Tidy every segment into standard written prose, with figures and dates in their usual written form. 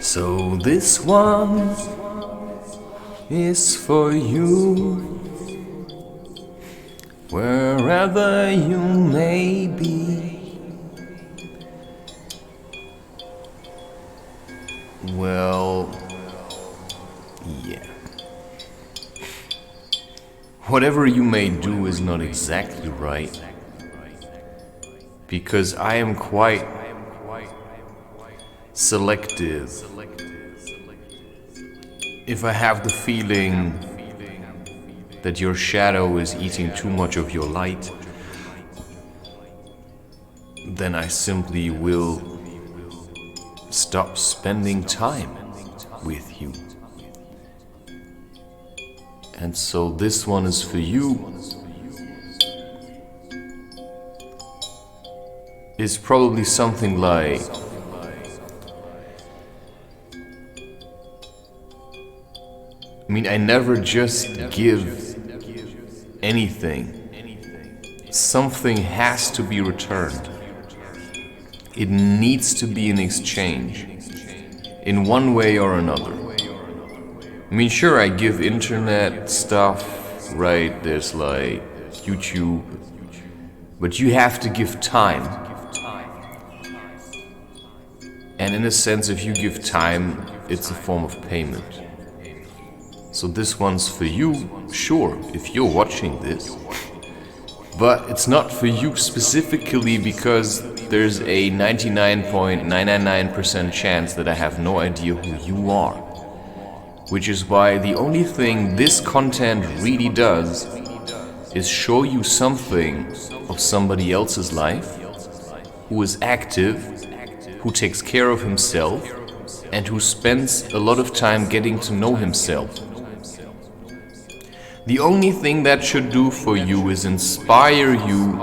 So this one is for you, wherever you may be. Well, yeah. Whatever you may do is not exactly right, because I am quite selective. If I have the feeling that your shadow is eating too much of your light, then I simply will stop spending time with you. And so this one is for you. It's probably something like, I never just give anything. Something has to be returned. It needs to be an exchange, in one way or another. Sure, I give internet stuff, right? There's like YouTube, but you have to give time. And in a sense, if you give time, it's a form of payment. So this one's for you, sure, if you're watching this. But it's not for you specifically because there's a 99.999% chance that I have no idea who you are. Which is why the only thing this content really does is show you something of somebody else's life who is active, who takes care of himself, and who spends a lot of time getting to know himself. The only thing that should do for you is inspire you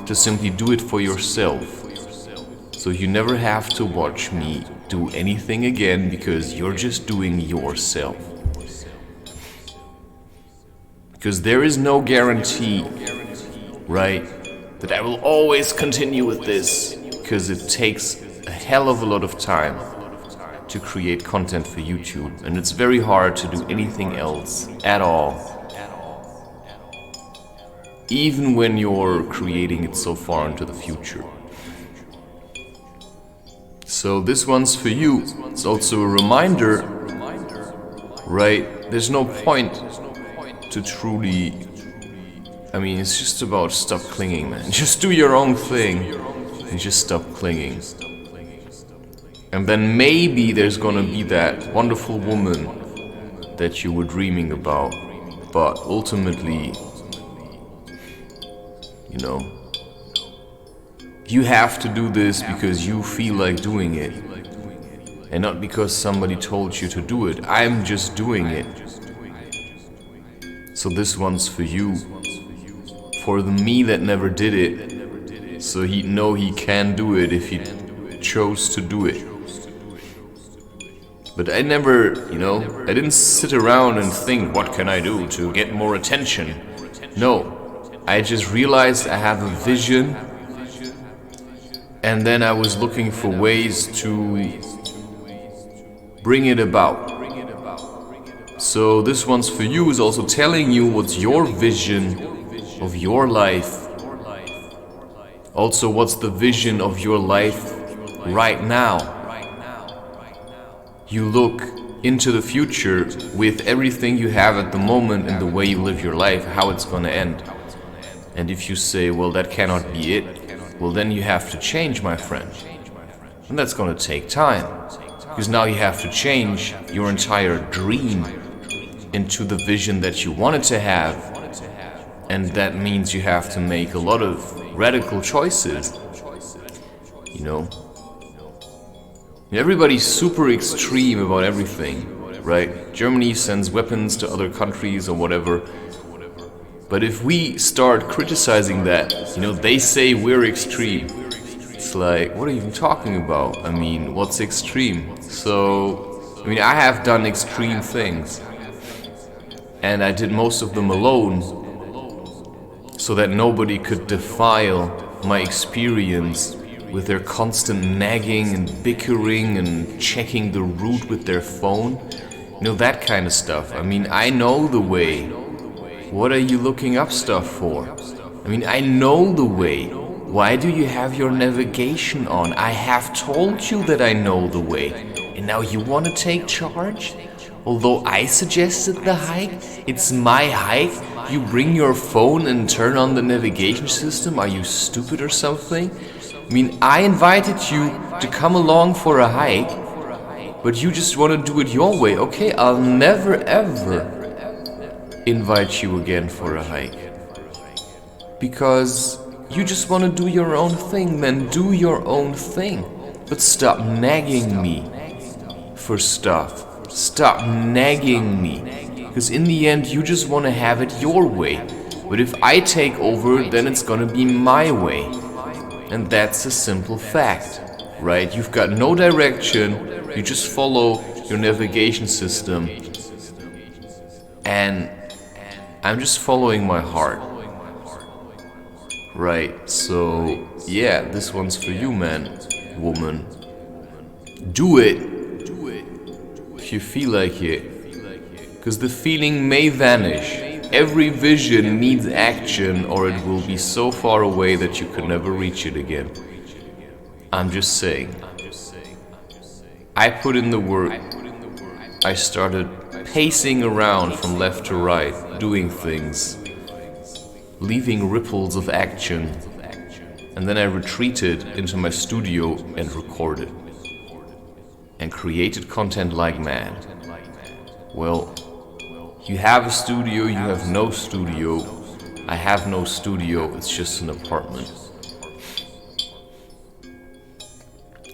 to simply do it for yourself. So you never have to watch me do anything again because you're just doing yourself. Because there is no guarantee, right, that I will always continue with this, because it takes a hell of a lot of time to create content for YouTube, and it's very hard to do anything else at all, even when you're creating it so far into the future. So this one's for you. It's also a reminder, right? There's no point to truly, it's just about stop clinging, man. Just do your own thing and just stop clinging. And then maybe there's gonna be that wonderful woman that you were dreaming about. But ultimately, you have to do this because you feel like doing it, and not because somebody told you to do it. I'm just doing it. So this one's for you, for the me that never did it, so he'd know he can do it if he chose to do it. But I never, I didn't sit around and think, what can I do to get more attention? No, I just realized I have a vision. And then I was looking for ways to bring it about. So this one's for you is also telling you what's your vision of your life. Also, what's the vision of your life right now? You look into the future with everything you have at the moment and the way you live your life, how it's gonna end. And if you say, well, that cannot be it, well, then you have to change, my friend. And that's gonna take time. Because now you have to change your entire dream into the vision that you wanted to have. And that means you have to make a lot of radical choices. Everybody's super extreme about everything, right? Germany sends weapons to other countries or whatever. But if we start criticizing that, they say we're extreme. It's like, what are you even talking about? What's extreme? So, I have done extreme things. And I did most of them alone, so that nobody could defile my experience with their constant nagging and bickering and checking the route with their phone. You know, that kind of stuff. I mean, I know the way. What are you looking up stuff for? I mean, I know the way. Why do you have your navigation on? I have told you that I know the way. And now you want to take charge? Although I suggested the hike, it's my hike. You bring your phone and turn on the navigation system? Are you stupid or something? I mean, I invited you to come along for a hike, but you just want to do it your way. Okay, I'll never ever invite you again for a hike. Because you just want to do your own thing, man. Do your own thing. But stop nagging me for stuff. Stop nagging me. Because in the end, you just want to have it your way. But if I take over, then it's gonna be my way. And that's a simple fact, right? You've got no direction. You just follow your navigation system. And I'm just following my heart. Right, so yeah, this one's for you, man, woman. Do it if you feel like it, because the feeling may vanish. Every vision needs action, or it will be so far away that you could never reach it again. I'm just saying. I put in the work. I started pacing around from left to right, doing things, leaving ripples of action, and then I retreated into my studio and recorded and created content like mad. Well, you have a studio, you have no studio. I have no studio, it's just an apartment.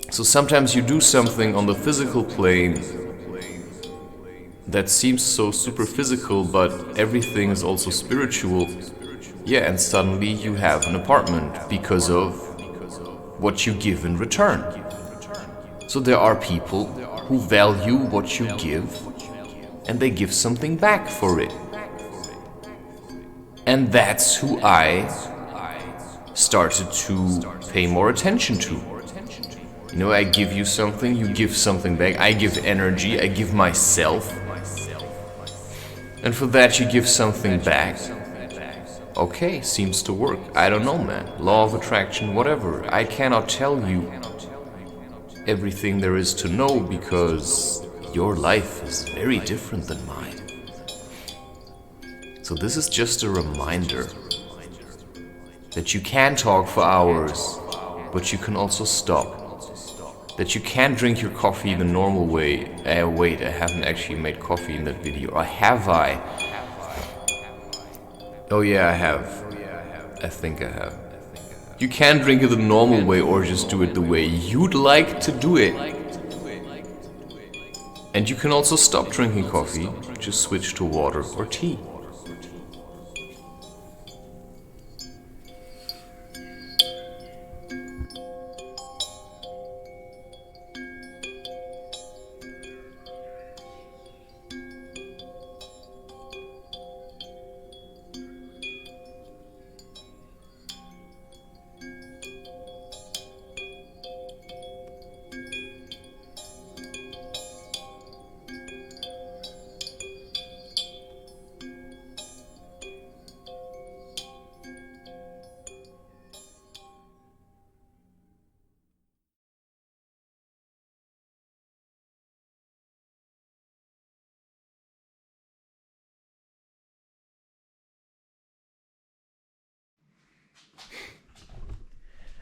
So sometimes you do something on the physical plane that seems so super physical, but everything is also spiritual. Yeah, and suddenly you have an apartment because of what you give in return. So there are people who value what you give, and they give something back for it. And that's who I started to pay more attention to. You know, I give you something, you give something back. I give energy, I give myself. And for that you give something back. Okay, seems to work. I don't know, man. Law of attraction, whatever. I cannot tell you everything there is to know because your life is very different than mine. So this is just a reminder that you can talk for hours, but you can also stop. That you can drink your coffee the normal way. Wait, I haven't actually made coffee in that video. Or have I? Oh yeah, I have. I think I have. You can drink it the normal way or just do it the way you'd like to do it. And you can also stop drinking coffee, just switch to water or tea.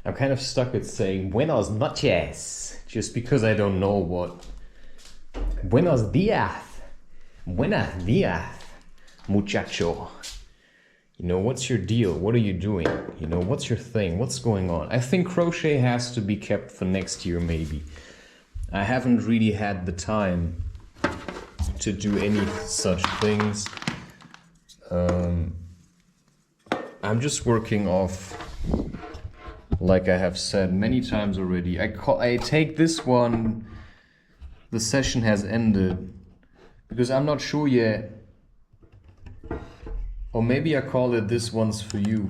I'm kind of stuck at saying buenos noches, just because I don't know what. Buenos días. Buenos días, muchacho. You know, what's your deal? What are you doing? You know, what's your thing? What's going on? I think crochet has to be kept for next year, maybe. I haven't really had the time to do any such things. I'm just working off, like I have said many times already. I take this one, the session has ended, because I'm not sure yet. Or maybe I call it this one's for you.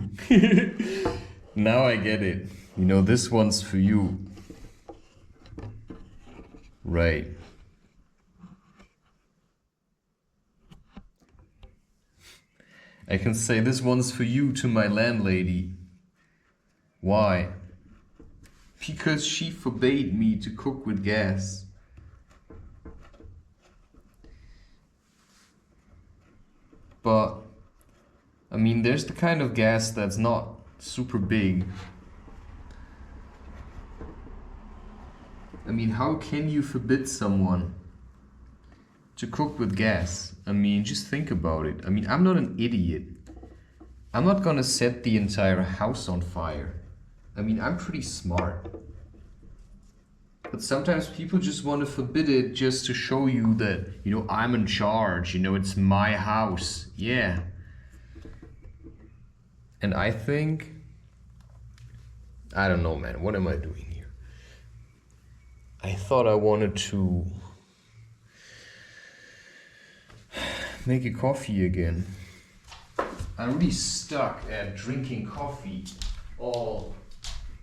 Now I get it. You know, this one's for you. Right. I can say this one's for you to my landlady. Why? Because she forbade me to cook with gas. But, I mean, there's the kind of gas that's not super big. I mean, how can you forbid someone to cook with gas? I mean, just think about it. I mean, I'm not an idiot. I'm not gonna set the entire house on fire. I mean, I'm pretty smart. But sometimes people just want to forbid it just to show you that, you know, I'm in charge, you know, it's my house. Yeah. And I think, I don't know, man, what am I doing here? I thought I wanted to make a coffee again. I'm really stuck at drinking coffee all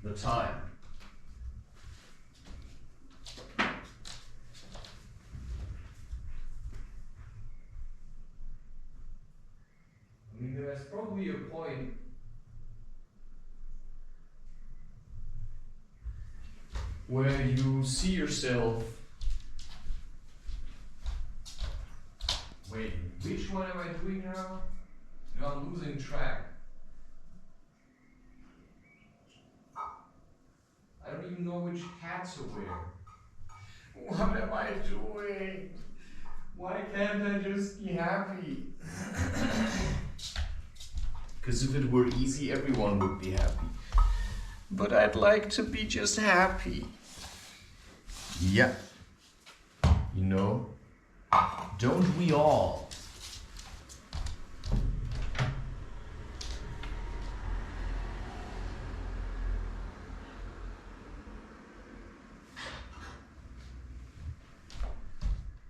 the time. I mean, there's probably a point where you see yourself. Wait, which one am I doing now? No, I'm losing track. I don't even know which hat to wear. What am I doing? Why can't I just be happy? Because if it were easy, everyone would be happy. But I'd like to be just happy. Yeah. You know, don't we all?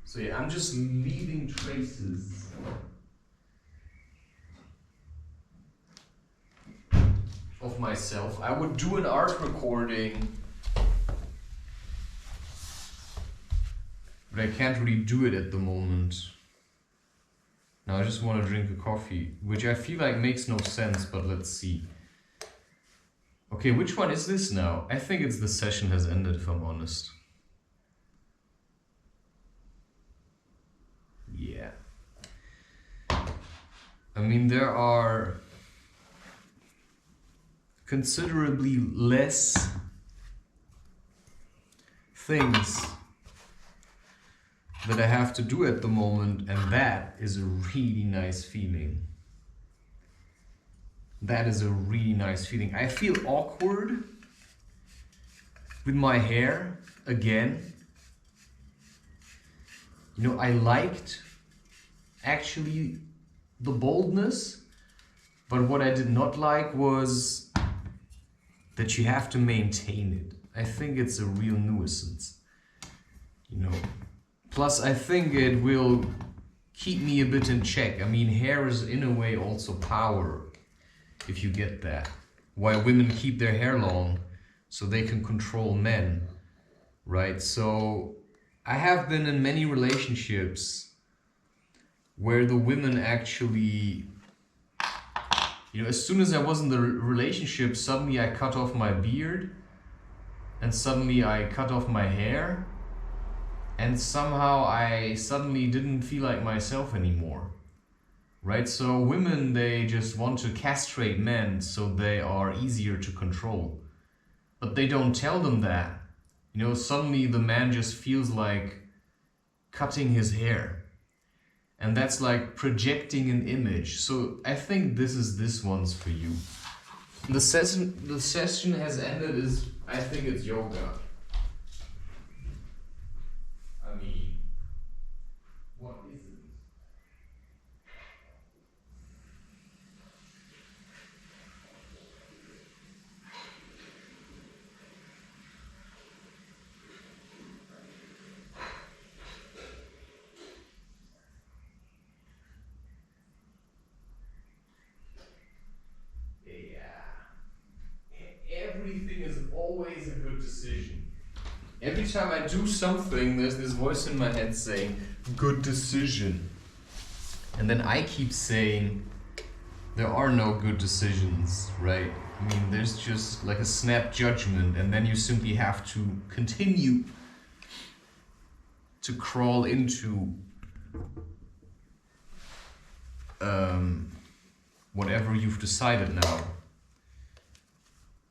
So yeah, I'm just leaving traces of myself. I would do an art recording, but I can't really do it at the moment. Now I just want to drink a coffee, which I feel like makes no sense, but let's see. Okay, which one is this now? I think it's the session has ended, if I'm honest. Yeah. I mean, there are considerably less things that I have to do at the moment, and that is a really nice feeling. That is a really nice feeling. I feel awkward with my hair again. You know, I liked actually the boldness, but what I did not like was that you have to maintain it. I think it's a real nuisance, you know. Plus, I think it will keep me a bit in check. I mean, hair is in a way also power, if you get that. Why women keep their hair long, so they can control men, right? So I have been in many relationships where the women actually, you know, as soon as I was in the relationship, suddenly I cut off my beard and suddenly I cut off my hair, and somehow I suddenly didn't feel like myself anymore, right? So women, they just want to castrate men so they are easier to control, but they don't tell them that. You know, suddenly the man just feels like cutting his hair. And that's like projecting an image. So I think this one's for you. The session has ended is, I think it's yoga. I mean, what is it? Everything is Every time I do something, there's this voice in my head saying, good decision. And then I keep saying, there are no good decisions, right? I mean, there's just like a snap judgment, and then you simply have to continue to crawl into whatever you've decided now.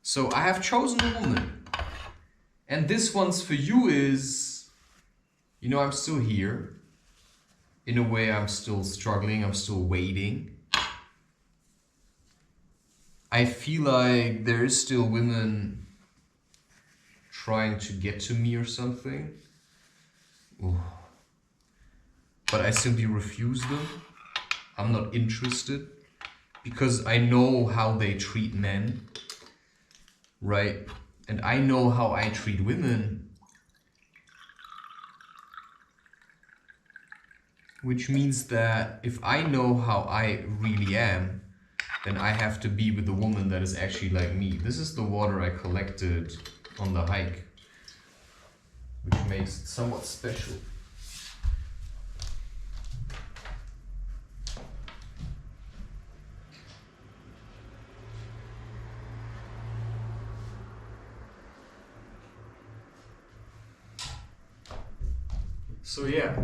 So I have chosen a woman. And this one's for you is, you know, I'm still here. In a way, I'm still struggling, I'm still waiting. I feel like there is still women trying to get to me or something. Ooh. But I simply refuse them. I'm not interested. Because I know how they treat men. Right? And I know how I treat women. Which means that if I know how I really am, then I have to be with a woman that is actually like me. This is the water I collected on the hike, which makes it somewhat special. So yeah,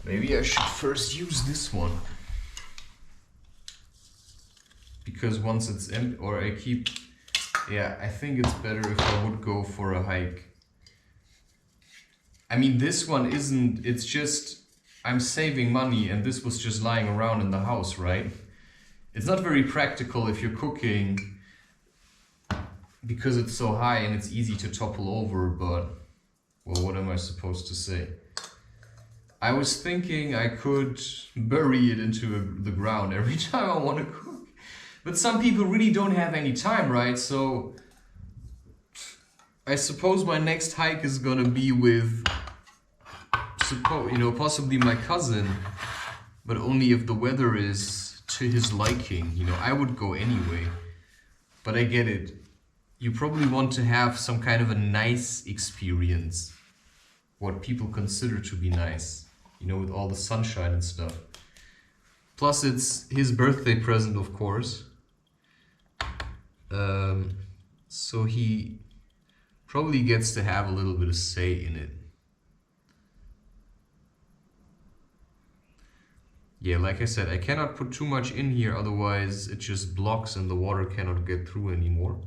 maybe I should first use this one. Because once it's empty, or I keep, yeah, I think it's better if I would go for a hike. I mean, this one isn't, it's just, I'm saving money and this was just lying around in the house, right? It's not very practical if you're cooking because it's so high and it's easy to topple over, but, well, what am I supposed to say? I was thinking I could bury it into the ground every time I want to cook. But some people really don't have any time, right? So I suppose my next hike is gonna be with, possibly my cousin, but only if the weather is to his liking. You know, I would go anyway, but I get it. You probably want to have some kind of a nice experience, what people consider to be nice, you know, with all the sunshine and stuff. Plus it's his birthday present, of course. So he probably gets to have a little bit of say in it. Yeah, like I said, I cannot put too much in here, otherwise it just blocks and the water cannot get through anymore.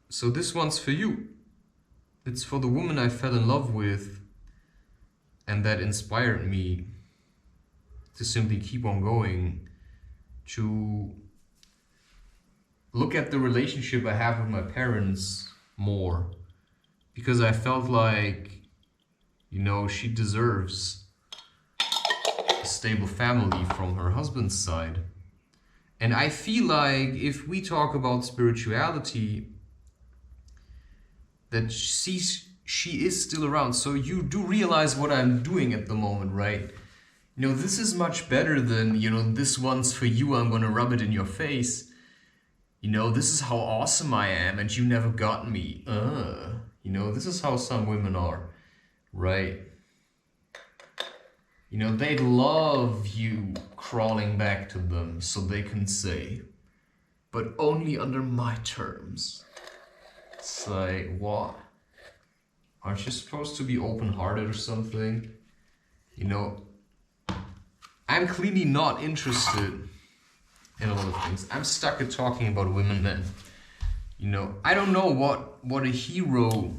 So this one's for you. It's for the woman I fell in love with and that inspired me to simply keep on going, to look at the relationship I have with my parents more, because I felt like, you know, she deserves a stable family from her husband's side. And I feel like if we talk about spirituality, that she is still around. So you do realize what I'm doing at the moment, right? You know, this is much better than, you know, this one's for you, I'm gonna rub it in your face. You know, this is how awesome I am and you never got me. You know, this is how some women are, right? You know, they love you crawling back to them so they can say, but only under my terms. It's like, what? Aren't you supposed to be open-hearted or something? You know, I'm clearly not interested in a lot of things. I'm stuck at talking about women then. You know, I don't know what a hero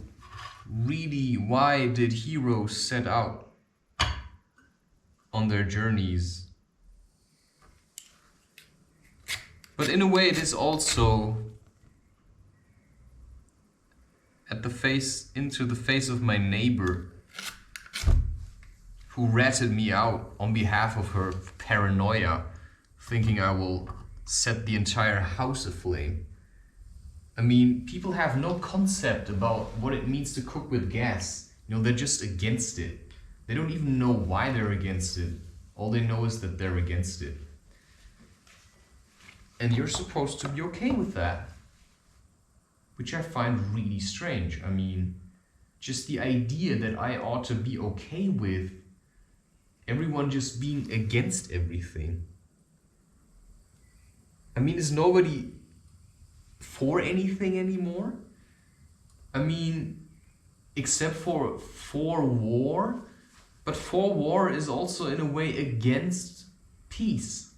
really, why did heroes set out on their journeys? But in a way it is also into the face of my neighbor who ratted me out on behalf of her paranoia, thinking I will set the entire house aflame. I mean, people have no concept about what it means to cook with gas. You know, they're just against it. They don't even know why they're against it. All they know is that they're against it. And you're supposed to be okay with that. Which I find really strange. I mean, just the idea that I ought to be okay with everyone just being against everything. I mean, is nobody for anything anymore? I mean, except for war, but for war is also in a way against peace.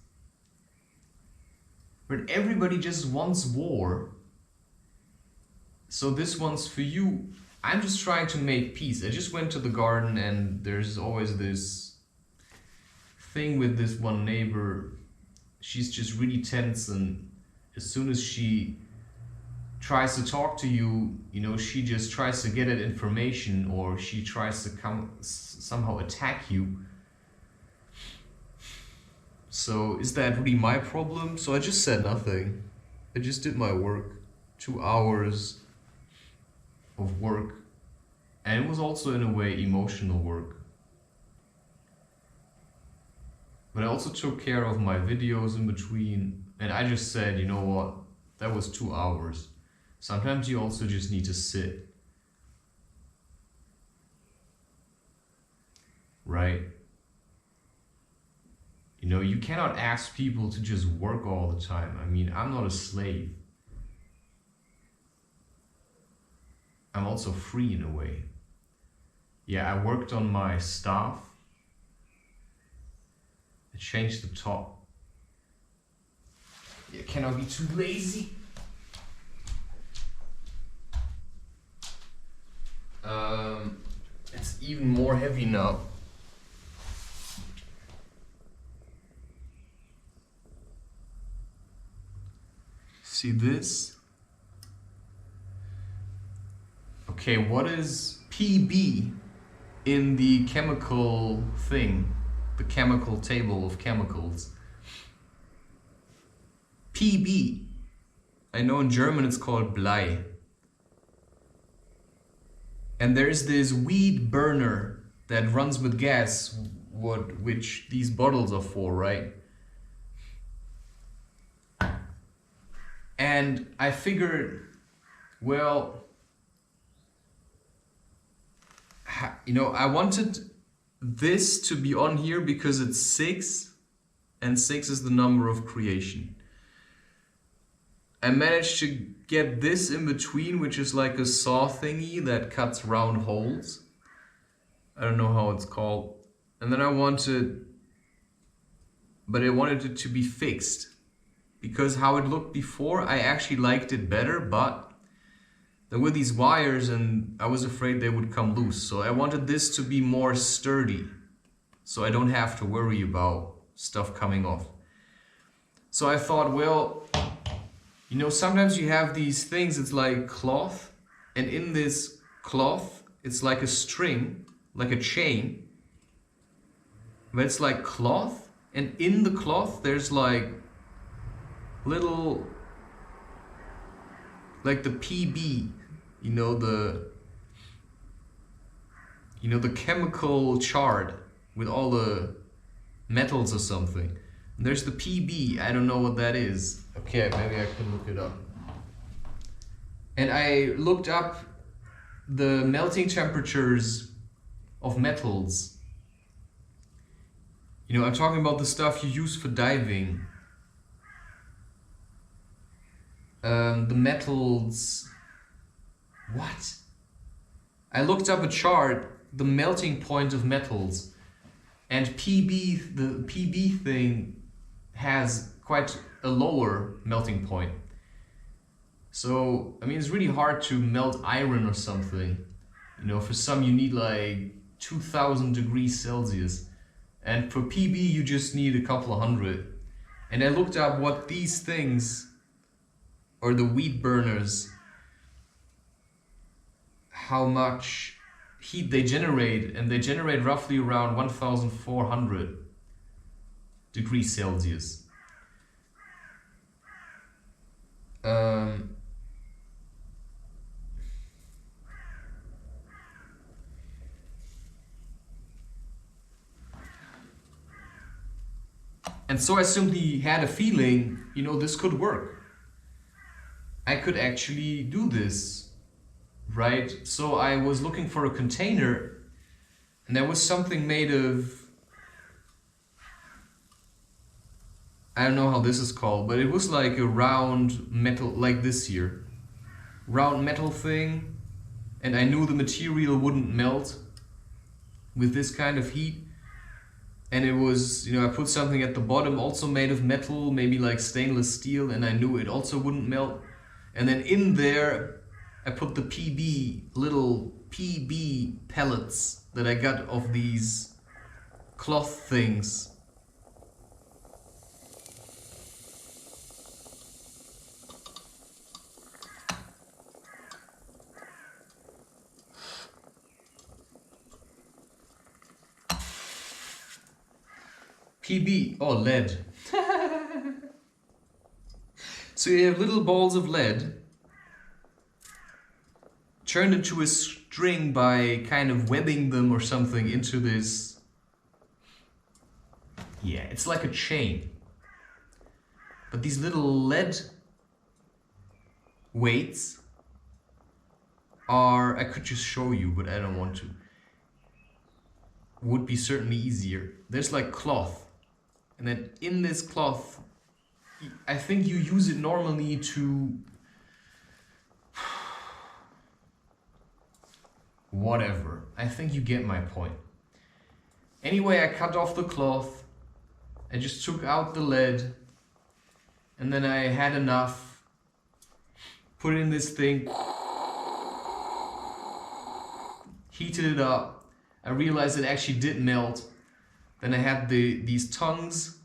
But everybody just wants war. So this one's for you. I'm just trying to make peace. I just went to the garden and there's always this thing with this one neighbor. She's just really tense, and as soon as she tries to talk to you, you know, she just tries to get at information, or she tries to somehow attack you. So is that really my problem? So I just said nothing. I just did my work. 2 hours of work. And it was also in a way emotional work. But I also took care of my videos in between, and I just said, you know what, that was 2 hours. Sometimes you also just need to sit. Right? You know, you cannot ask people to just work all the time. I mean, I'm not a slave. I'm also free in a way. Yeah, I worked on my stuff. I changed the top. Yeah, cannot be too lazy. It's even more heavy now. See this? Okay, what is Pb in the chemical thing? The chemical table of chemicals. Pb. I know in German it's called Blei. And there's this weed burner that runs with gas, which these bottles are for, right? And I figured, well, you know, I wanted this to be on here because it's 6, and 6 is the number of creation. I managed to get this in between, which is like a saw thingy that cuts round holes. I don't know how it's called. And then I wanted it to be fixed, because how it looked before, I actually liked it better, but there were these wires and I was afraid they would come loose. So I wanted this to be more sturdy, so I don't have to worry about stuff coming off. So I thought, well, you know, sometimes you have these things, it's like cloth, and in this cloth, it's like a string, like a chain, but it's like cloth, and in the cloth, there's like little, like the Pb, you know, the chemical chart with all the metals or something. And there's the Pb, I don't know what that is. Okay, maybe I can look it up. And I looked up the melting temperatures of metals. You know, I'm talking about the stuff you use for diving. The metals... What? I looked up a chart, the melting point of metals. And Pb, the Pb thing has quite a lower melting point. So, I mean, it's really hard to melt iron or something. You know, for some you need like 2000 degrees Celsius. And for Pb you just need a couple of hundred. And I looked up what these things, or the wheat burners, how much heat they generate, and they generate roughly around 1400 degrees Celsius. And so I simply had a feeling, you know, this could work. I could actually do this, right? So I was looking for a container, and there was something made of, I don't know how this is called, but it was like a round metal, like this here. Round metal thing, and I knew the material wouldn't melt with this kind of heat. And it was, you know, I put something at the bottom also made of metal, maybe like stainless steel, and I knew it also wouldn't melt. And then in there, I put the little PB pellets that I got of these cloth things. PB, oh, lead. So you have little balls of lead turned into a string by kind of webbing them or something into this. Yeah, it's like a chain. But these little lead weights are, I could just show you, but I don't want to. Would be certainly easier. There's like cloth. And then in this cloth, I think you use it normally to whatever. I think you get my point. Anyway, I cut off the cloth. I just took out the lead. And then I had enough. Put it in this thing. Heated it up. I realized it actually did melt. Then I had these tongues,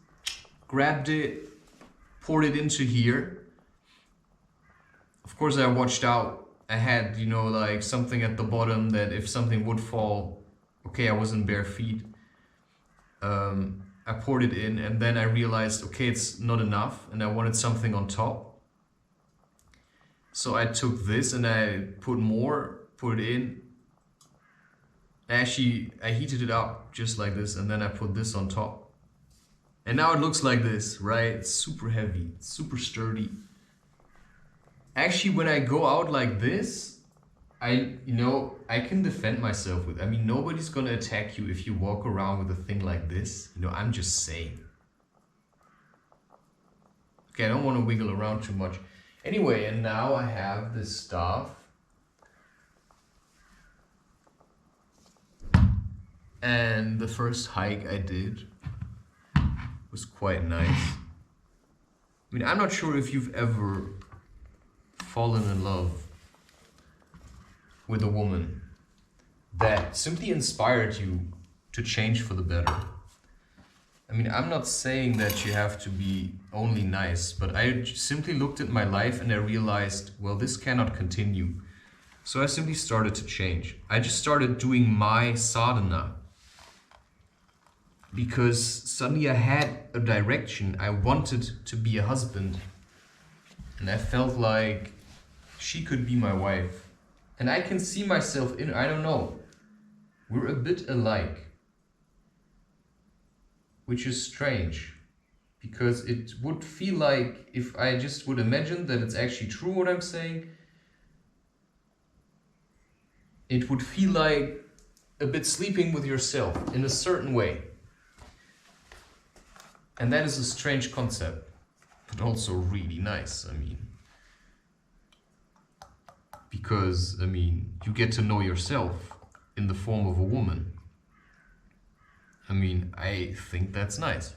grabbed it, poured it into here. Of course I watched out. I had, you know, like something at the bottom that if something would fall, okay, I wasn't bare feet. I poured it in, and then I realized, okay, it's not enough, and I wanted something on top. So I took this and I put it in. Actually, I heated it up just like this, and then I put this on top. And now it looks like this, right? It's super heavy, super sturdy. Actually, when I go out like this, I can defend myself with. I mean, nobody's gonna attack you if you walk around with a thing like this. You know, I'm just saying. Okay, I don't want to wiggle around too much. Anyway, and now I have this stuff. And the first hike I did was quite nice. I mean, I'm not sure if you've ever fallen in love with a woman that simply inspired you to change for the better. I mean, I'm not saying that you have to be only nice, but I simply looked at my life and I realized, well, this cannot continue. So I simply started to change. I just started doing my sadhana. Because suddenly I had a direction. I wanted to be a husband. And I felt like she could be my wife. And I can see myself in, I don't know. We're a bit alike. Which is strange. Because it would feel like, if I just would imagine that it's actually true what I'm saying, it would feel like a bit sleeping with yourself in a certain way. And that is a strange concept, but also really nice, I mean. Because, I mean, you get to know yourself in the form of a woman. I mean, I think that's nice.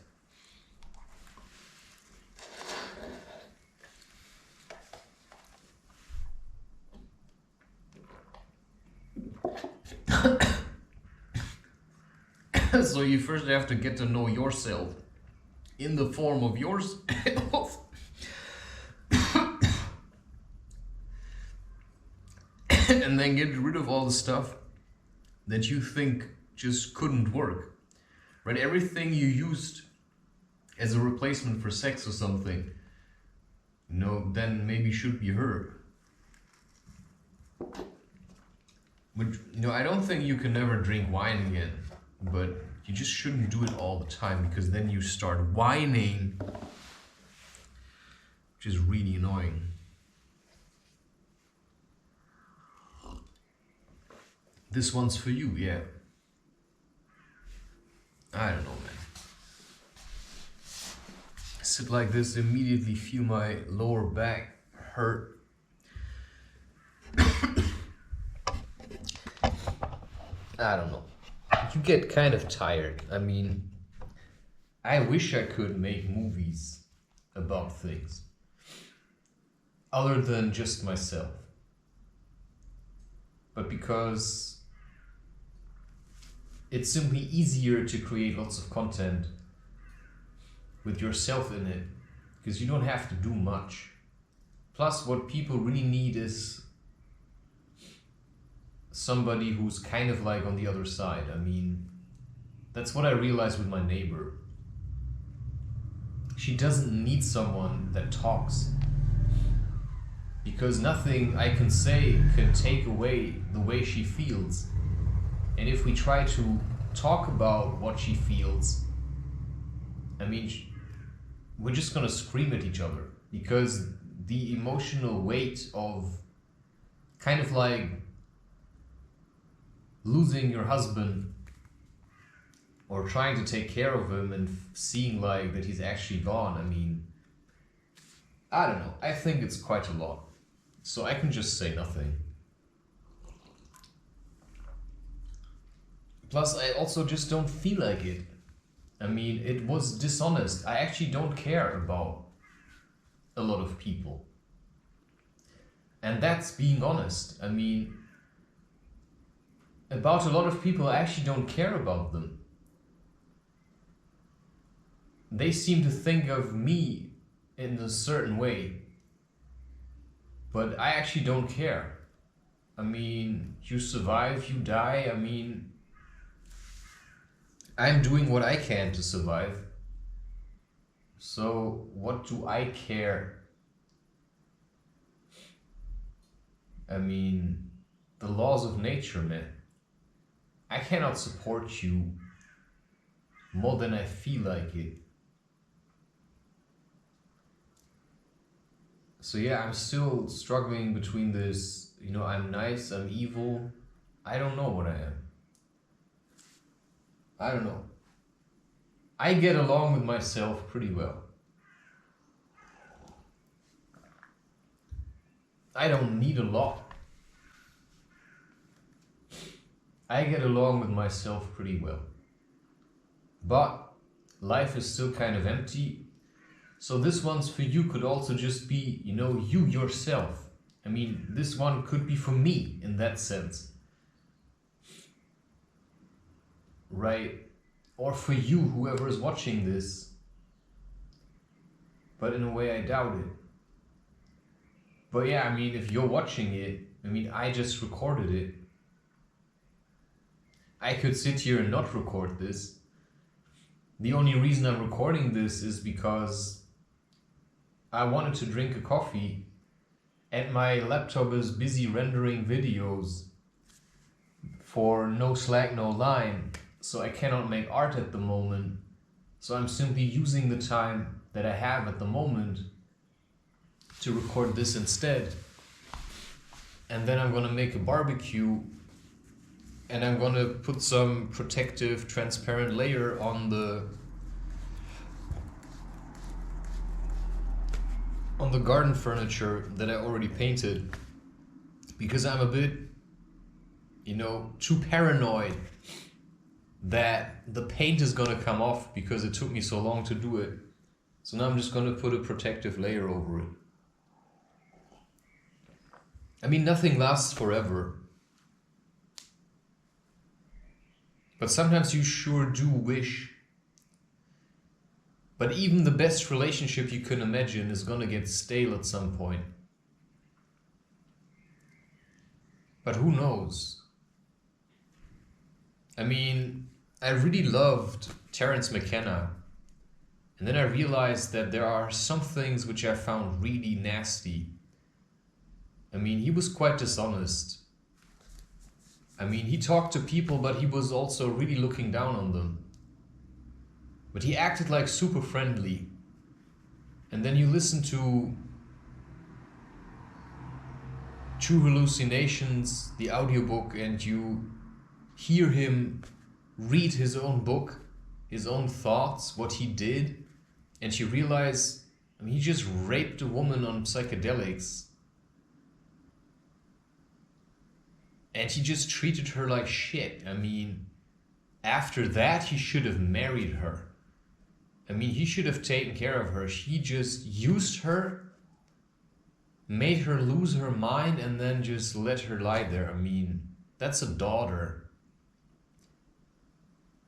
So you first have to get to know yourself in the form of yourself. And then get rid of all the stuff that you think just couldn't work. Right? Everything you used as a replacement for sex or something, you know, then maybe should be her. But, you know, I don't think you can never drink wine again, but you just shouldn't do it all the time, because then you start whining, which is really annoying. This one's for you, yeah. I don't know, man. Sit like this, immediately feel my lower back hurt. I don't know. You get kind of tired. I mean, I wish I could make movies about things other than just myself. But because it's simply easier to create lots of content with yourself in it, because you don't have to do much. Plus, what people really need is somebody who's kind of like on the other side. I mean, that's what I realized with my neighbor. She doesn't need someone that talks, because nothing I can say can take away the way she feels. And if we try to talk about what she feels, I mean, we're just gonna scream at each other, because the emotional weight of kind of like losing your husband or trying to take care of him and seeing like that he's actually gone, I mean, I don't know, I think it's quite a lot. So I can just say nothing. Plus, I also just don't feel like it. I mean, it was dishonest. I actually don't care about a lot of people. And that's being honest. I mean, about a lot of people, I actually don't care about them. They seem to think of me in a certain way, but I actually don't care. I mean, you survive, you die. I mean, I'm doing what I can to survive. So what do I care? I mean, the laws of nature, man. I cannot support you more than I feel like it. So yeah, I'm still struggling between this, you know, I'm nice, I'm evil. I don't know what I am. I don't know. I get along with myself pretty well. I don't need a lot. I get along with myself pretty well. But life is still kind of empty. So this one's for you could also just be, you know, you yourself. I mean, this one could be for me in that sense. Right? Or for you, whoever is watching this. But in a way, I doubt it. But yeah, I mean, if you're watching it, I mean, I just recorded it. I could sit here and not record this. The only reason I'm recording this is because I wanted to drink a coffee and my laptop is busy rendering videos for no slack, no line. So I cannot make art at the moment. So I'm simply using the time that I have at the moment to record this instead. And then I'm gonna make a barbecue and I'm gonna put some protective transparent layer on the garden furniture that I already painted, because I'm a bit, you know, too paranoid that the paint is gonna come off because it took me so long to do it. So now I'm just gonna put a protective layer over it. I mean, nothing lasts forever. But sometimes you sure do wish. But even the best relationship you can imagine is gonna get stale at some point. But who knows? I mean, I really loved Terence McKenna. And then I realized that there are some things which I found really nasty. I mean, he was quite dishonest. I mean, he talked to people, but he was also really looking down on them. But he acted like super friendly. And then you listen to True Hallucinations, the audiobook, and you hear him read his own book, his own thoughts, what he did, and you realize, I mean, he just raped a woman on psychedelics. And he just treated her like shit. I mean, after that, he should have married her. I mean, he should have taken care of her. He just used her, made her lose her mind, and then just let her lie there. I mean, that's a daughter.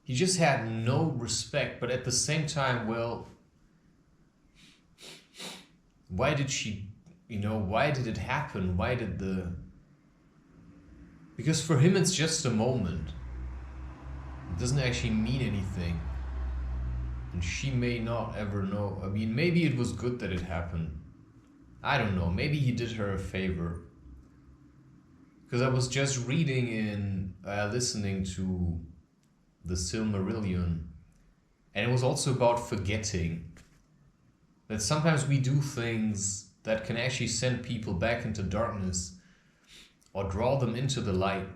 He just had no respect, but at the same time, well, why did she, why did it happen? Why did because for him it's just a moment. It doesn't actually mean anything. And she may not ever know. I mean, maybe it was good that it happened. I don't know. Maybe he did her a favor. Because I was just reading listening to the Silmarillion. And it was also about forgetting. That sometimes we do things that can actually send people back into darkness or draw them into the light.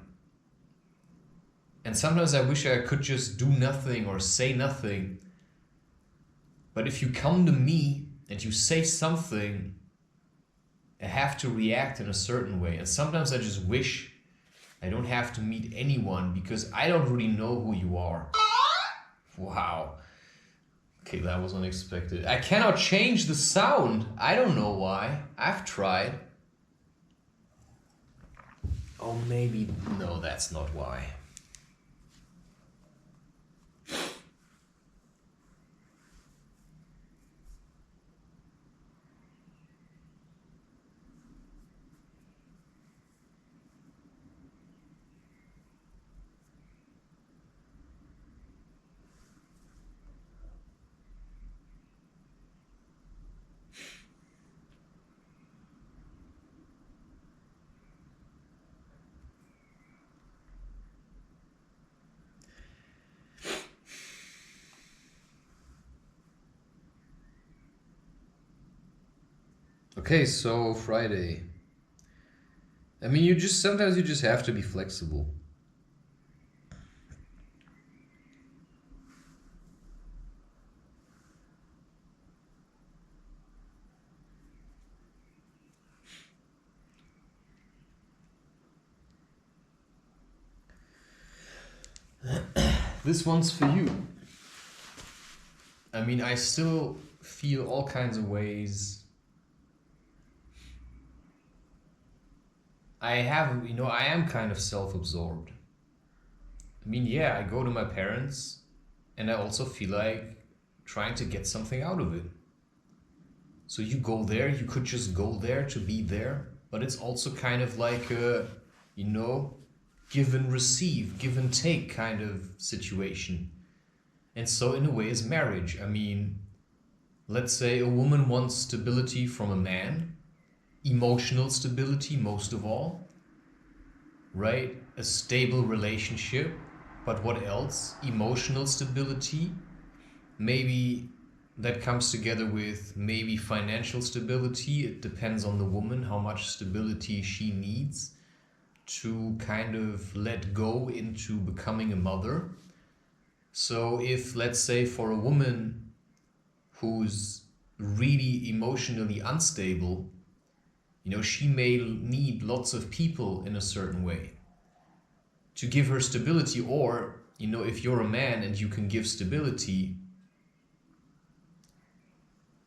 And sometimes I wish I could just do nothing or say nothing. But if you come to me and you say something, I have to react in a certain way. And sometimes I just wish I don't have to meet anyone because I don't really know who you are. Wow. Okay, that was unexpected. I cannot change the sound. I don't know why. I've tried. Oh, maybe. No, that's not why. Okay, so Friday. I mean, sometimes you just have to be flexible. This one's for you. I mean, I still feel all kinds of ways. I am kind of self-absorbed. I mean, yeah, I go to my parents and I also feel like trying to get something out of it. So you go there, you could just go there to be there, but it's also kind of like a, give and receive, give and take kind of situation. And so in a way is marriage. I mean, let's say a woman wants stability from a man, emotional stability most of all, right? A stable relationship, but what else? Emotional stability, maybe that comes together with maybe financial stability. It depends on the woman, how much stability she needs to kind of let go into becoming a mother. So if, let's say, for a woman who's really emotionally unstable, she may need lots of people in a certain way to give her stability. Or, if you're a man and you can give stability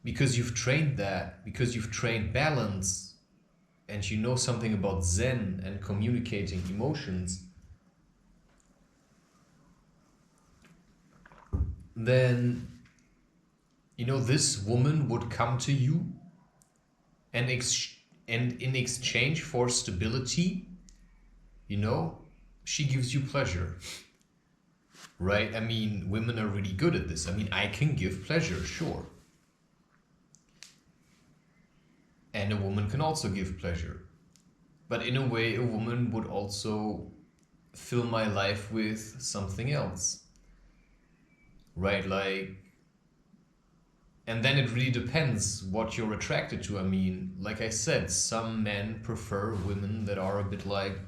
because you've trained that, because you've trained balance, and you know something about Zen and communicating emotions, then, this woman would come to you and in exchange for stability, she gives you pleasure, right? I mean, women are really good at this. I mean, I can give pleasure, sure. And a woman can also give pleasure. But in a way, a woman would also fill my life with something else, right? Like And then it really depends what you're attracted to. I mean, like I said, some men prefer women that are a bit like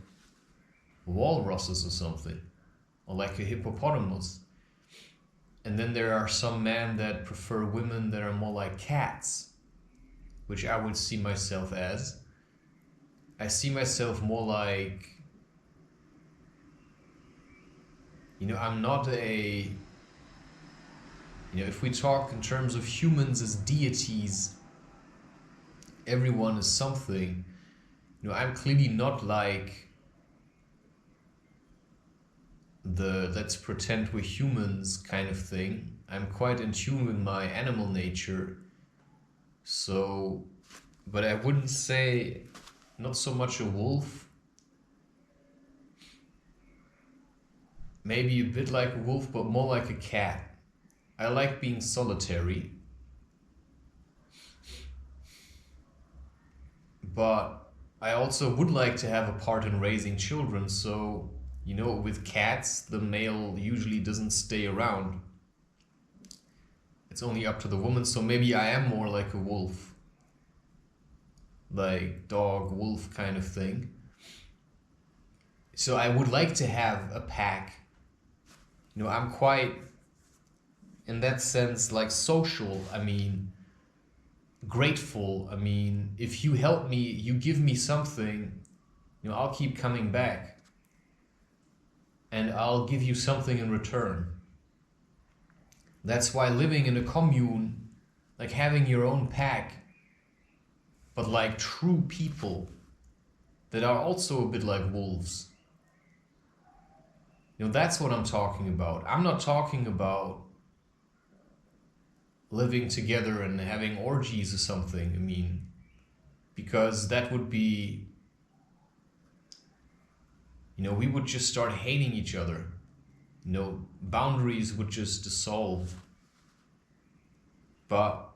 walruses or something, or like a hippopotamus. And then there are some men that prefer women that are more like cats, which I would see myself as. I see myself more like, I'm not a, if we talk in terms of humans as deities, everyone is something. I'm clearly not like the let's pretend we're humans kind of thing. I'm quite in tune with my animal nature. So, but I wouldn't say not so much a wolf. Maybe a bit like a wolf, but more like a cat. I like being solitary. But I also would like to have a part in raising children. So, with cats, the male usually doesn't stay around. It's only up to the woman. So maybe I am more like a wolf. Like dog, wolf kind of thing. So I would like to have a pack. I'm quite, in that sense, like social. I mean, grateful. I mean, if you help me, you give me something, I'll keep coming back. And I'll give you something in return. That's why living in a commune, like having your own pack, but like true people that are also a bit like wolves. That's what I'm talking about. I'm not talking about living together and having orgies or something. I mean, because that would be, we would just start hating each other. Boundaries would just dissolve. But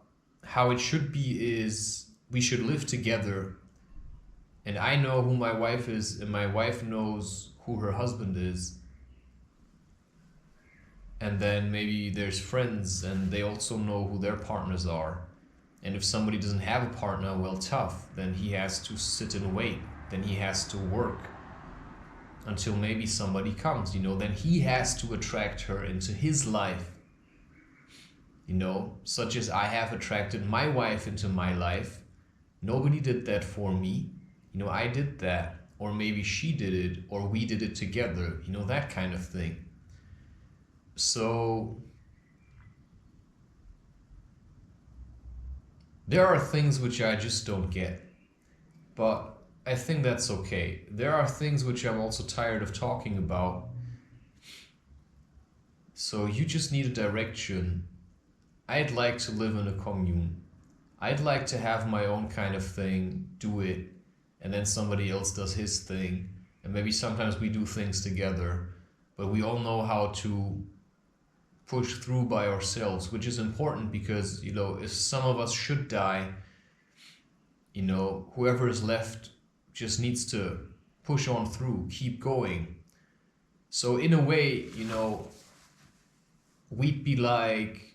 how it should be is we should live together, and I know who my wife is, and my wife knows who her husband is. And then maybe there's friends, and they also know who their partners are. And if somebody doesn't have a partner, well, tough. Then he has to sit and wait. Then he has to work until maybe somebody comes, then he has to attract her into his life. Such as I have attracted my wife into my life. Nobody did that for me. I did that. Or maybe she did it, or we did it together, that kind of thing. So there are things which I just don't get, but I think that's okay. There are things which I'm also tired of talking about. So you just need a direction. I'd like to live in a commune. I'd like to have my own kind of thing, do it, and then somebody else does his thing. And maybe sometimes we do things together, but we all know how to push through by ourselves, which is important because, if some of us should die, whoever is left just needs to push on through, keep going. So in a way, we'd be like,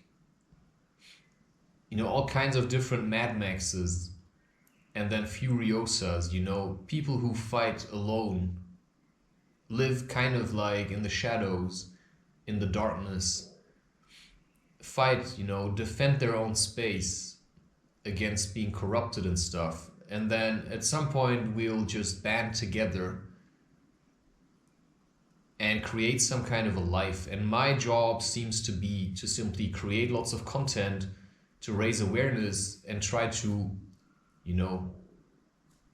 all kinds of different Mad Maxes, and then Furiosas, people who fight alone, live kind of like in the shadows, in the darkness, fight, defend their own space against being corrupted and stuff. And then at some point we'll just band together and create some kind of a life. And my job seems to be to simply create lots of content to raise awareness and try to,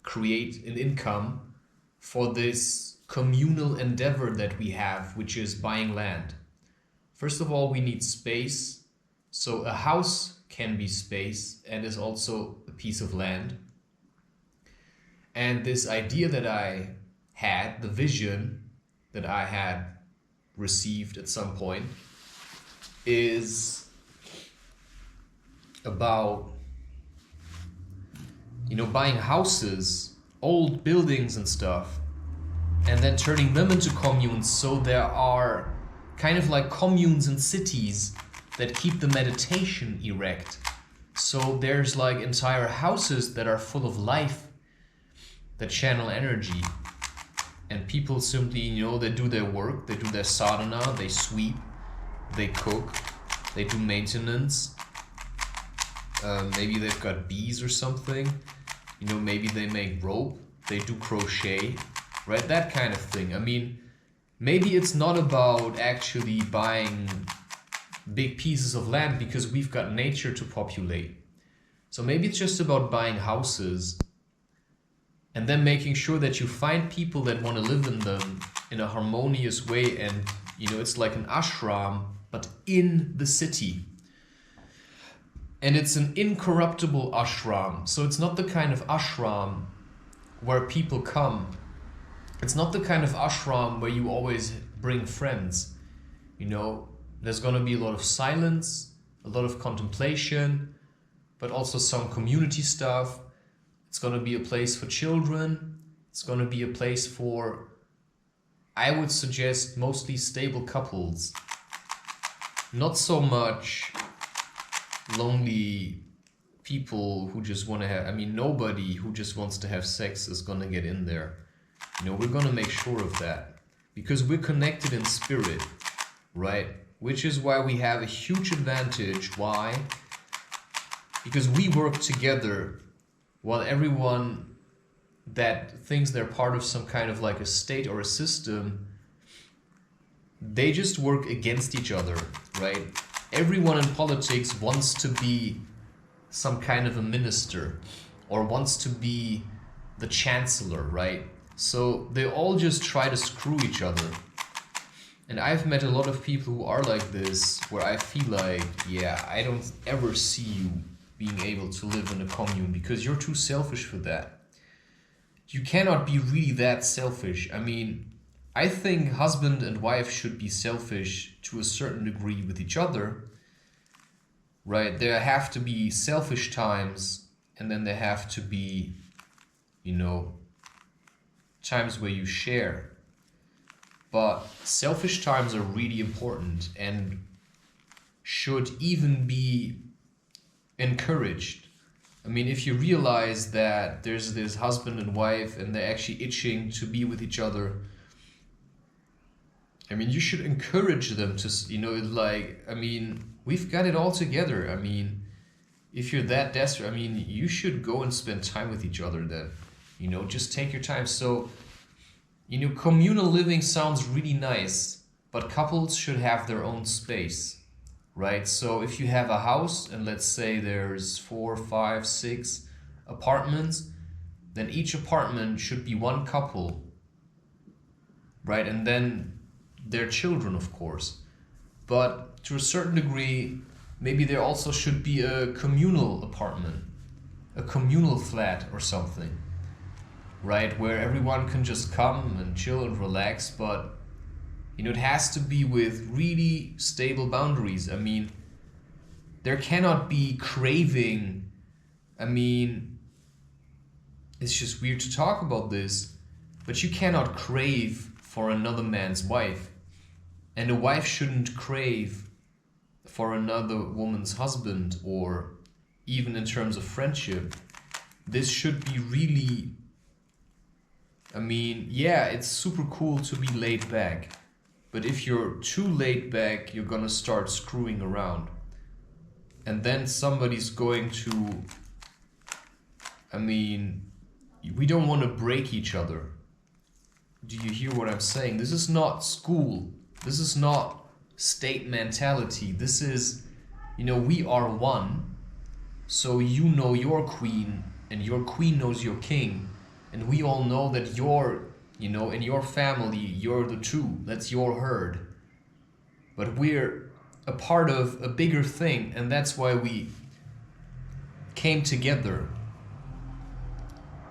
create an income for this communal endeavor that we have, which is buying land. First of all, we need space. So a house can be space and is also a piece of land. And this idea that I had, the vision that I had received at some point, is about, buying houses, old buildings and stuff, and then turning them into communes. So there are kind of like communes in cities that keep the meditation erect. So there's like entire houses that are full of life, that channel energy. And people simply, you know, they do their work, they do their sadhana, they sweep, they cook, they do maintenance. Maybe they've got bees or something. You know, maybe they make rope, they do crochet, right? That kind of thing. I mean, maybe it's not about actually buying big pieces of land because we've got nature to populate. So maybe it's just about buying houses and then making sure that you find people that want to live in them in a harmonious way. And, you know, it's like an ashram, but in the city. And it's an incorruptible ashram. So it's not the kind of ashram where people come. It's not the kind of ashram where you always bring friends. You know, there's going to be a lot of silence, a lot of contemplation, but also some community stuff. It's going to be a place for children. It's going to be a place for, I would suggest, mostly stable couples. Not so much lonely people who just want to have, I mean, nobody who just wants to have sex is going to get in there. You know, we're going to make sure of that because we're connected in spirit, right? Which is why we have a huge advantage. Why? Because we work together while everyone that thinks they're part of some kind of like a state or a system, they just work against each other, right? Everyone in politics wants to be some kind of a minister or wants to be the chancellor, right? So they all just try to screw each other. And I've met a lot of people who are like this, where I feel like, yeah, I don't ever see you being able to live in a commune because you're too selfish for that. You cannot be really that selfish. I mean, I think husband and wife should be selfish to a certain degree with each other, right? There have to be selfish times, and then there have to be, you know, times where you share. But selfish times are really important and should even be encouraged. I mean, if you realize that there's this husband and wife and they're actually itching to be with each other, I mean, you should encourage them to, you know, like, I mean, we've got it all together. I mean, if you're that desperate, I mean, you should go and spend time with each other then, you know, just take your time. So, you know, communal living sounds really nice, but couples should have their own space, right? So if you have a house and let's say there's 4, 5, 6 apartments, then each apartment should be one couple, right? And then their children, of course. But to a certain degree, maybe there also should be a communal apartment, a communal flat or something, right? Where everyone can just come and chill and relax, but you know, it has to be with really stable boundaries. I mean, there cannot be craving. I mean, it's just weird to talk about this, but you cannot crave for another man's wife. And a wife shouldn't crave for another woman's husband, or even in terms of friendship. This should be really, I mean, yeah, it's super cool to be laid back. But if you're too laid back, you're gonna start screwing around. And then somebody's going to, I mean, we don't want to break each other. Do you hear what I'm saying? This is not school. This is not state mentality. This is, you know, we are one. So you know your queen and your queen knows your king. And we all know that you're, you know, in your family, you're the two. That's your herd. But we're a part of a bigger thing. And that's why we came together.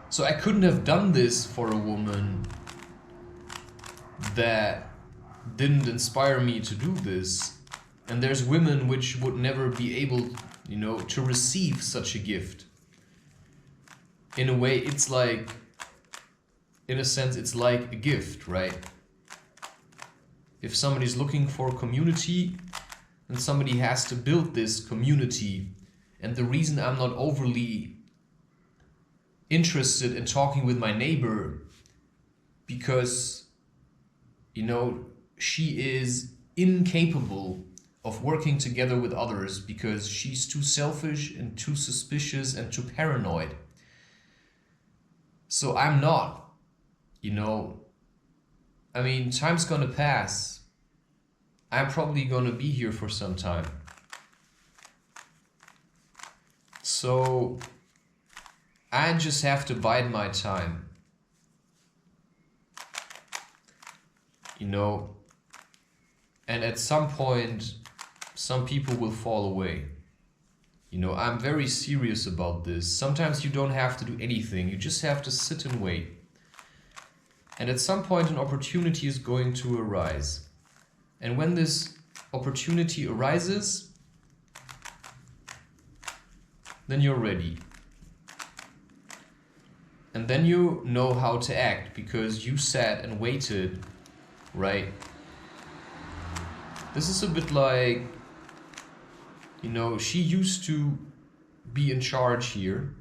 So I couldn't have done this for a woman that didn't inspire me to do this. And there's women which would never be able, you know, to receive such a gift. In a way, it's like, in a sense, it's like a gift, right? If somebody's looking for a community, then somebody has to build this community. And the reason I'm not overly interested in talking with my neighbor, because, you know, she is incapable of working together with others because she's too selfish and too suspicious and too paranoid. So I'm not, you know, I mean, time's gonna pass. I'm probably gonna be here for some time. So I just have to bide my time. You know, and at some point, some people will fall away. You know, I'm very serious about this. Sometimes you don't have to do anything. You just have to sit and wait. And at some point, an opportunity is going to arise. And when this opportunity arises, then you're ready. And then you know how to act because you sat and waited, right? This is a bit like, you know, she used to be in charge here.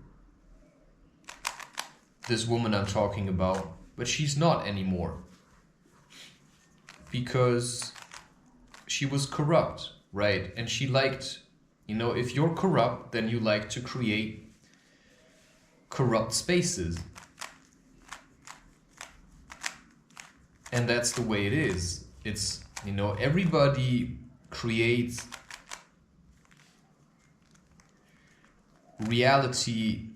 This woman I'm talking about, but she's not anymore. Because she was corrupt, right? And she liked, you know, if you're corrupt, then you like to create corrupt spaces. And that's the way it is. It's, you know, everybody creates reality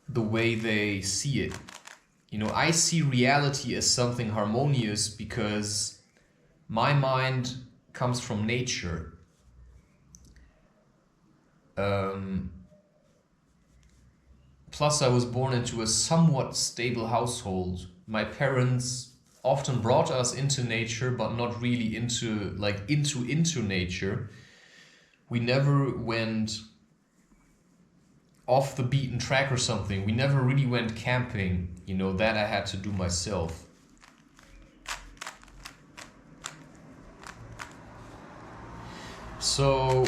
the way they see it. You know, I see reality as something harmonious because my mind comes from nature. Plus, I was born into a somewhat stable household. My parents often brought us into nature, but not really into nature. We never went off the beaten track or something. We never really went camping. You know, that I had to do myself. So,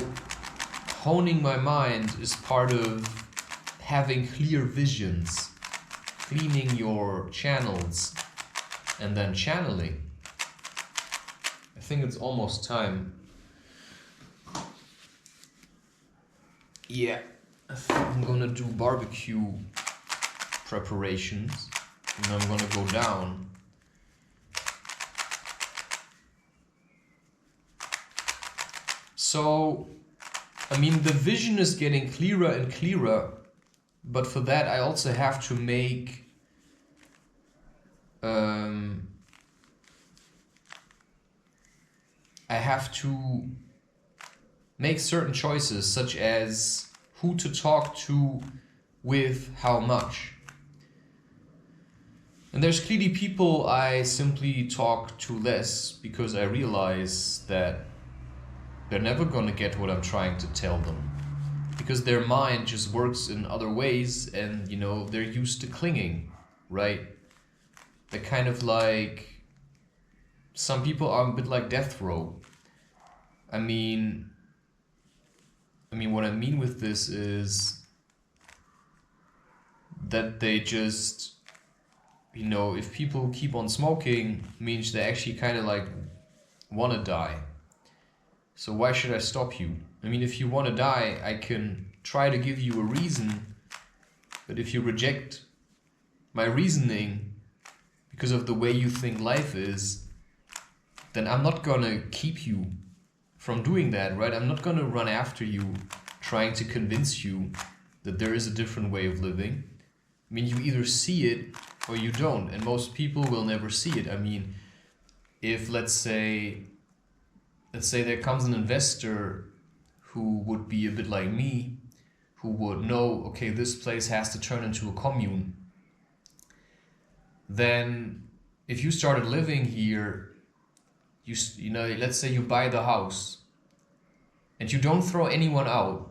honing my mind is part of having clear visions, cleaning your channels, and then channeling. I think it's almost time. Yeah, I think I'm gonna do barbecue preparations, and I'm gonna go down. So, I mean, the vision is getting clearer and clearer, but for that I also have to make certain choices, such as who to talk to with how much. And there's clearly people I simply talk to less because I realize that they're never gonna get what I'm trying to tell them. Because their mind just works in other ways and, you know, they're used to clinging, right? They're kind of like, some people are a bit like death row. I mean, what I mean with this is that they just, you know, if people keep on smoking, means they actually kind of like want to die. So why should I stop you? I mean, if you want to die, I can try to give you a reason, but if you reject my reasoning because of the way you think life is, then I'm not gonna keep you from doing that, right? I'm not gonna run after you trying to convince you that there is a different way of living. I mean, you either see it or you don't, and most people will never see it. I mean, if let's say there comes an investor who would be a bit like me, who would know, okay, this place has to turn into a commune, then if you started living here, you know, let's say you buy the house and you don't throw anyone out,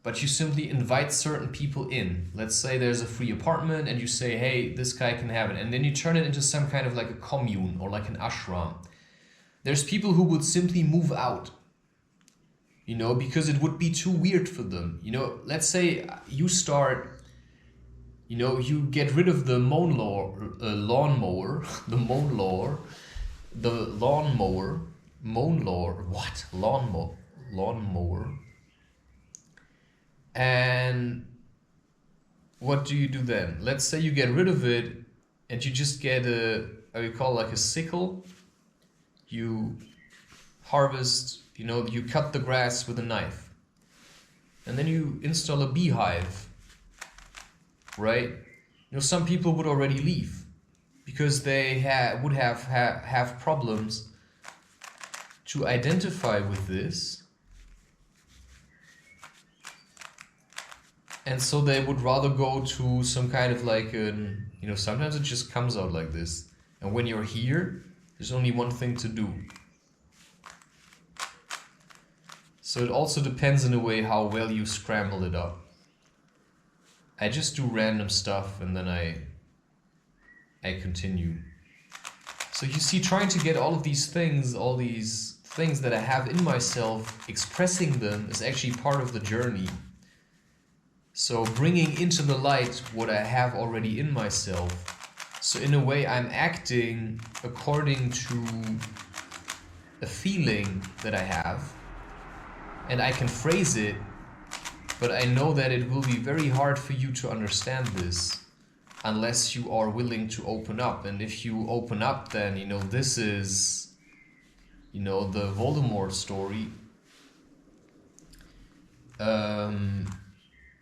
but you simply invite certain people in. Let's say there's a free apartment and you say, hey, this guy can have it. And then you turn it into some kind of like a commune or like an ashram. There's people who would simply move out, you know, because it would be too weird for them. You know, let's say you start, you know, you get rid of the lawnmower, the lawnmower, and what do you do then? Let's say you get rid of it and you just get a, how you call it, like a sickle. You harvest, you know, you cut the grass with a knife. And then you install a beehive, right? You know, some people would already leave because they would have problems to identify with this. And so they would rather go to some kind of like an, you know, sometimes it just comes out like this. And when you're here, there's only one thing to do. So it also depends in a way how well you scramble it up. I just do random stuff and then I continue. So you see, trying to get all these things that I have in myself, expressing them is actually part of the journey. So bringing into the light what I have already in myself. So in a way I'm acting according to a feeling that I have. And I can phrase it, but I know that it will be very hard for you to understand this unless you are willing to open up. And if you open up, then, you know, this is, you know, the Voldemort story.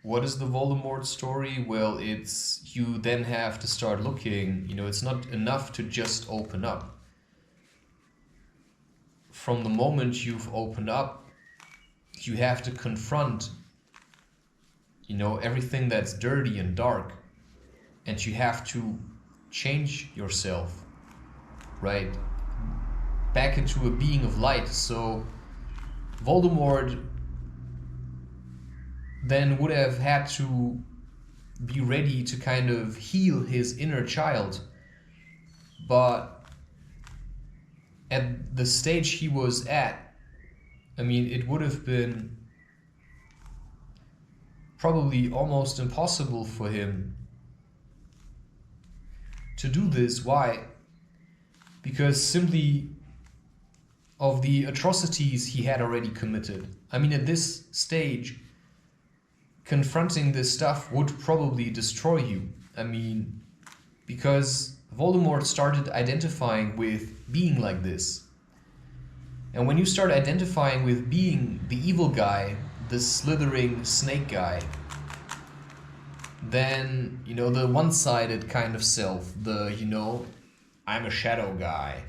What is the Voldemort story? Well, it's, you then have to start looking, you know, it's not enough to just open up. From the moment you've opened up, you have to confront, you know, everything that's dirty and dark, and you have to change yourself, right? Back into a being of light. So Voldemort then would have had to be ready to kind of heal his inner child. But at the stage he was at, I mean, it would have been probably almost impossible for him to do this. Why? Because simply of the atrocities he had already committed. I mean, at this stage, confronting this stuff would probably destroy you. I mean, because Voldemort started identifying with being like this. And when you start identifying with being the evil guy, the slithering snake guy, then, you know, the one-sided kind of self, the, you know, I'm a shadow guy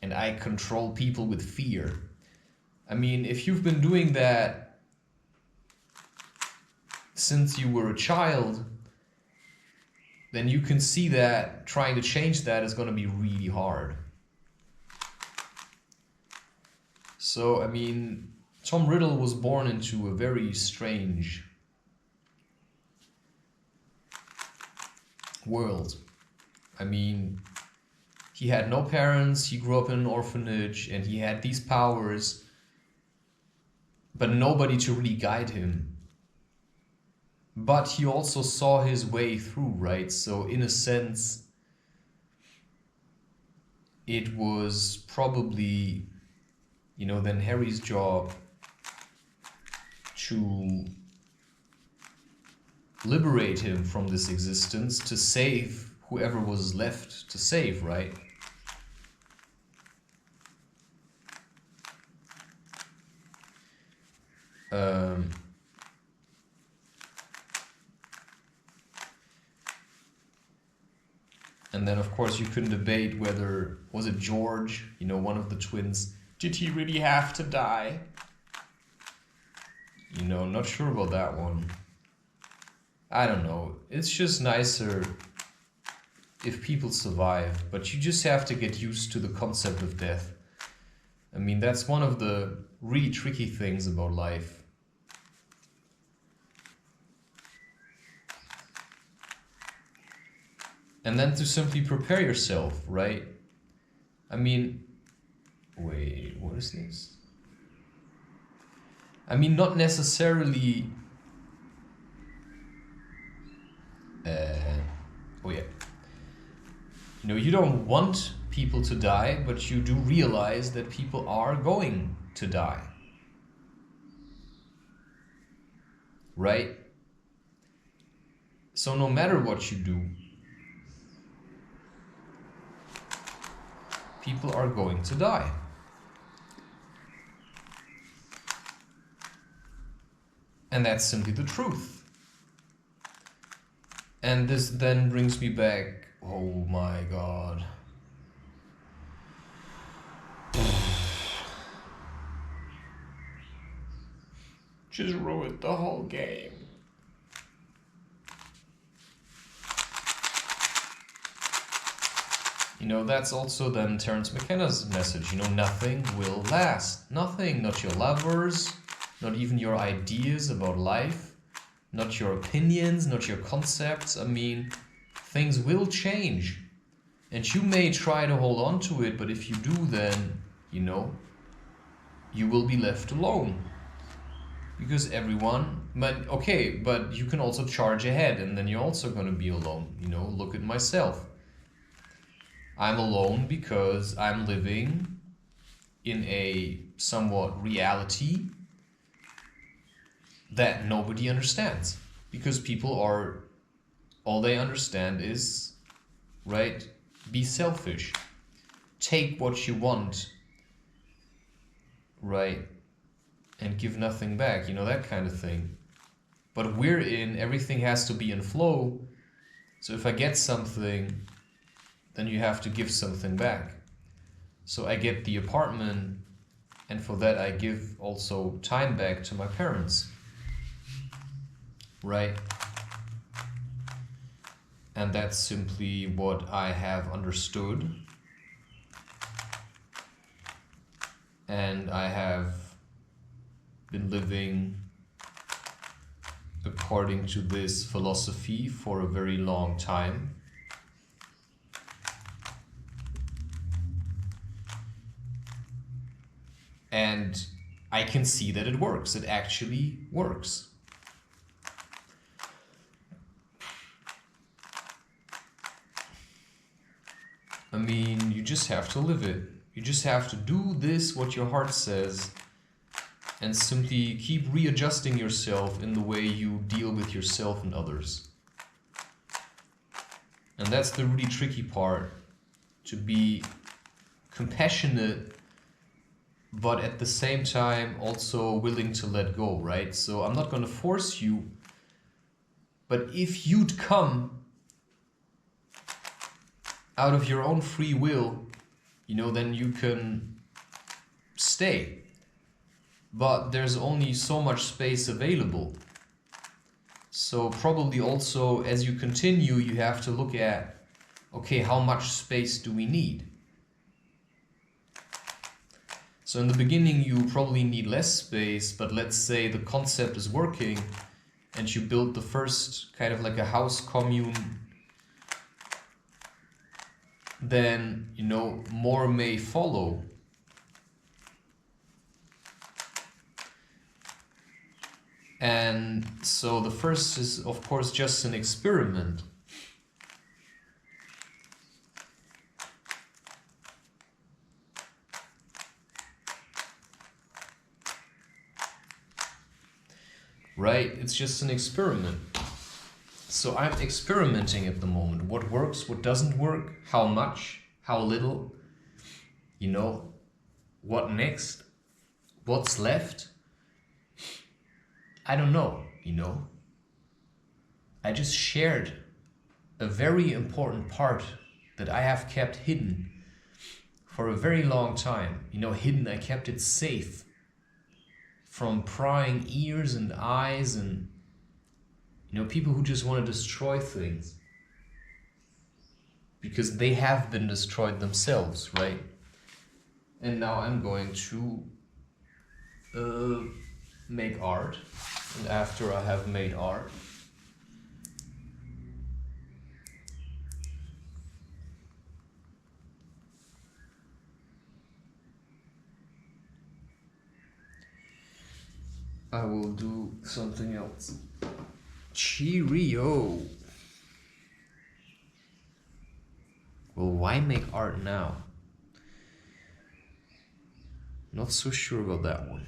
and I control people with fear. I mean, if you've been doing that since you were a child, then you can see that trying to change that is going to be really hard. So, I mean, Tom Riddle was born into a very strange world. I mean, he had no parents, he grew up in an orphanage, and he had these powers, but nobody to really guide him. But he also saw his way through, right? So in a sense, it was probably, you know, then Harry's job to liberate him from this existence, to save whoever was left to save, right? And then, of course, you couldn't debate whether, was it George, you know, one of the twins, did he really have to die? You know, not sure about that one. I don't know. It's just nicer if people survive, but you just have to get used to the concept of death. I mean, that's one of the really tricky things about life. And then to simply prepare yourself, right? I mean, Wait, what is this? I mean, not necessarily... oh yeah. You know, you don't want people to die, but you do realize that people are going to die. Right? So no matter what you do, people are going to die. And that's simply the truth. And this then brings me back, oh my god. Just ruined the whole game. You know, that's also then Terence McKenna's message. You know, nothing will last. Nothing. Not your lovers, not even your ideas about life, not your opinions, not your concepts. I mean, things will change. And you may try to hold on to it, but if you do, then, you know, you will be left alone. Because everyone, but okay, but you can also charge ahead and then you're also going to be alone. You know, look at myself. I'm alone because I'm living in a somewhat reality that nobody understands. Because people are, all they understand is, right, be selfish. Take what you want, right, and give nothing back, you know, that kind of thing. But we're in, everything has to be in flow. So if I get something, then you have to give something back. So I get the apartment, and for that I give also time back to my parents. Right? And that's simply what I have understood. And I have been living according to this philosophy for a very long time. And I can see that it works. It actually works. I mean, you just have to live it. You just have to do this, what your heart says, and simply keep readjusting yourself in the way you deal with yourself and others. And that's the really tricky part, to be compassionate, but at the same time also willing to let go, right? So I'm not going to force you, but if you'd come out of your own free will, you know, then you can stay. But there's only so much space available. So probably also as you continue, you have to look at, okay, how much space do we need? So in the beginning, you probably need less space, but let's say the concept is working and you build the first kind of like a house commune, then, you know, more may follow. And so the first is, of course, just an experiment. Right? It's just an experiment. So I'm experimenting at the moment. What works, what doesn't work, how much, how little, you know, what next, what's left. I don't know, you know. I just shared a very important part that I have kept hidden for a very long time. You know, hidden, I kept it safe from prying ears and eyes and, you know, people who just want to destroy things. Because they have been destroyed themselves, right? And now I'm going to make art. And after I have made art, I will do something else. Cheerio. Well, why make art now? Not so sure about that one.